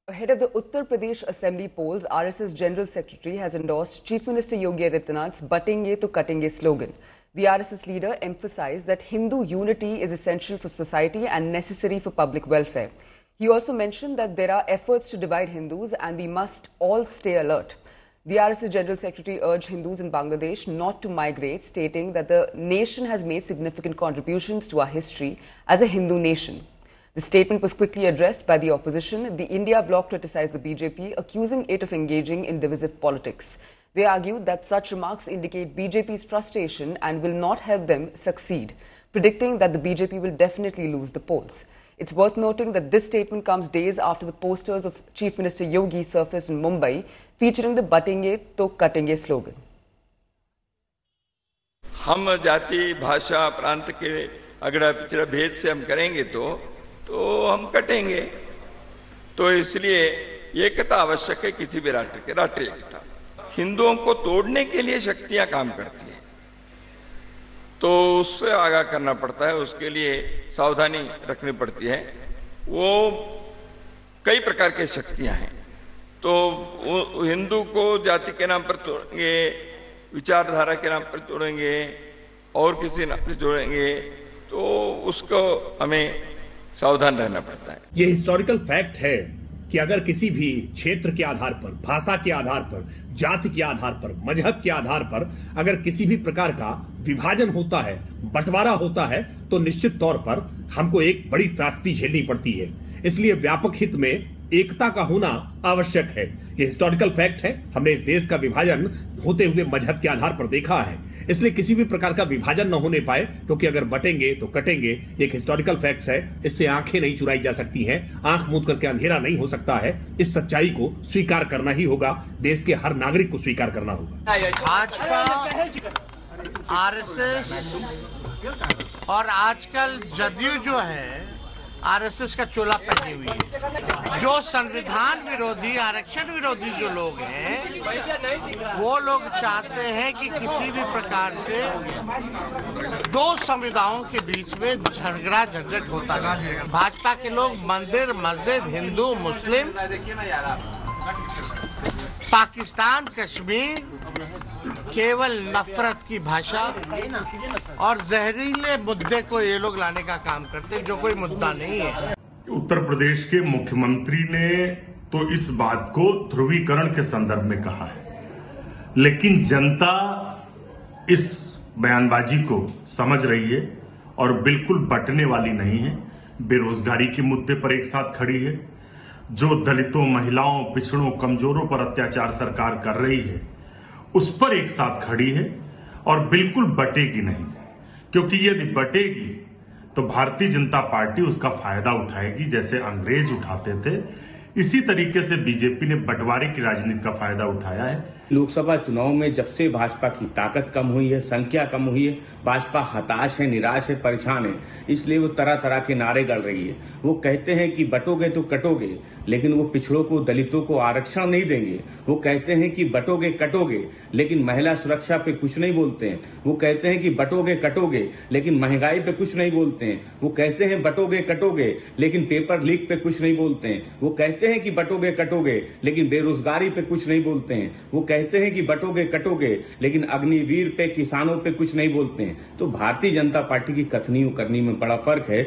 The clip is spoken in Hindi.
Ahead of the Uttar Pradesh Assembly polls, RSS General Secretary has endorsed Chief Minister Yogi Adityanath's "Batenge to Katenge" slogan. The RSS leader emphasized that Hindu unity is essential for society and necessary for public welfare. He also mentioned that there are efforts to divide Hindus and we must all stay alert. The RSS General Secretary urged Hindus in Bangladesh not to migrate, stating that the nation has made significant contributions to our history as a Hindu nation. The statement was quickly addressed by the opposition. The India bloc criticized the BJP, accusing it of engaging in divisive politics. They argued that such remarks indicate BJP's frustration and will not help them succeed, predicting that the BJP will definitely lose the polls. It's worth noting that this statement comes days after the posters of Chief Minister Yogi surfaced in Mumbai, featuring the "Batenge to Katenge" slogan. हम जाति भाषा प्रांत के अगर पिछड़ा भेद से हम करेंगे तो हम कटेंगे। तो इसलिए एकता आवश्यक है किसी भी राष्ट्र के, राष्ट्रीय एकता। हिंदुओं को तोड़ने के लिए शक्तियां काम करती हैं, तो उससे आगाह करना पड़ता है, उसके लिए सावधानी रखनी पड़ती है। वो कई प्रकार की शक्तियां हैं, तो हिंदू को जाति के नाम पर तोड़ेंगे, विचारधारा के नाम पर तोड़ेंगे और किसी नाम पर जोड़ेंगे, तो उसको हमें सावधान रहना पड़ता है। ये हिस्टोरिकल फैक्ट है कि अगर किसी भी क्षेत्र के आधार पर, भाषा के आधार पर, जाति के आधार पर, मजहब के आधार पर अगर किसी भी प्रकार का विभाजन होता है, बंटवारा होता है, तो निश्चित तौर पर हमको एक बड़ी त्रासदी झेलनी पड़ती है। इसलिए व्यापक हित में एकता का होना आवश्यक है। ये हिस्टोरिकल फैक्ट है। हमने इस देश का विभाजन होते हुए मजहब के आधार पर देखा है। इसलिए किसी भी प्रकार का विभाजन न होने पाए, क्योंकि अगर बटेंगे तो कटेंगे, एक हिस्टोरिकल फैक्ट है। इससे आंखें नहीं चुराई जा सकती हैं, आंख मूंद करके अंधेरा नहीं हो सकता है। इस सच्चाई को स्वीकार करना ही होगा, देश के हर नागरिक को स्वीकार करना होगा। भाजपा, आरएसएस और आजकल जदयू जो है आरएसएस का चोला पहनी हुई है। जो संविधान विरोधी, आरक्षण विरोधी जो लोग हैं, वो लोग चाहते हैं कि किसी भी प्रकार से दो समुदायों के बीच में झगड़ा झंझट होता है। भाजपा के लोग मंदिर, मस्जिद, हिंदू, मुस्लिम, पाकिस्तान, कश्मीर, केवल नफरत की भाषा और जहरीले मुद्दे को ये लोग लाने का काम करते हैं, जो कोई मुद्दा नहीं है। उत्तर प्रदेश के मुख्यमंत्री ने तो इस बात को ध्रुवीकरण के संदर्भ में कहा है, लेकिन जनता इस बयानबाजी को समझ रही है और बिल्कुल बटने वाली नहीं है। बेरोजगारी के मुद्दे पर एक साथ खड़ी है। जो दलितों, महिलाओं, पिछड़ों, कमजोरों पर अत्याचार सरकार कर रही है, उस पर एक साथ खड़ी है और बिल्कुल बटेगी नहीं, क्योंकि यदि बटेगी तो भारतीय जनता पार्टी उसका फायदा उठाएगी, जैसे अंग्रेज उठाते थे। इसी तरीके से बीजेपी ने बंटवारे की राजनीति का फायदा उठाया है। लोकसभा चुनाव में जब से भाजपा की ताकत कम हुई है, संख्या कम हुई है, भाजपा हताश है, निराश है, परेशान है। इसलिए वो तरह तरह के नारे गढ़ रही है। वो कहते हैं कि बटोगे तो कटोगे, लेकिन वो पिछड़ों को, दलितों को आरक्षण नहीं देंगे। वो कहते हैं कि बटोगे कटोगे, लेकिन महिला सुरक्षा पे कुछ नहीं बोलते हैं। वो कहते हैं कि बटोगे कटोगे, लेकिन महंगाई पे कुछ नहीं बोलते हैं। वो कहते हैं बटोगे कटोगे, लेकिन पेपर लीक पे कुछ नहीं बोलते हैं। वो कहते हैं कि बटोगे कटोगे, लेकिन बेरोजगारी पे कुछ नहीं बोलते हैं। वो कहते हैं कि बटोगे कटोगे, लेकिन अग्निवीर पे, किसानों पे कुछ नहीं बोलते हैं। तो भारतीय जनता पार्टी की कथनी और करनी में बड़ा फर्क है।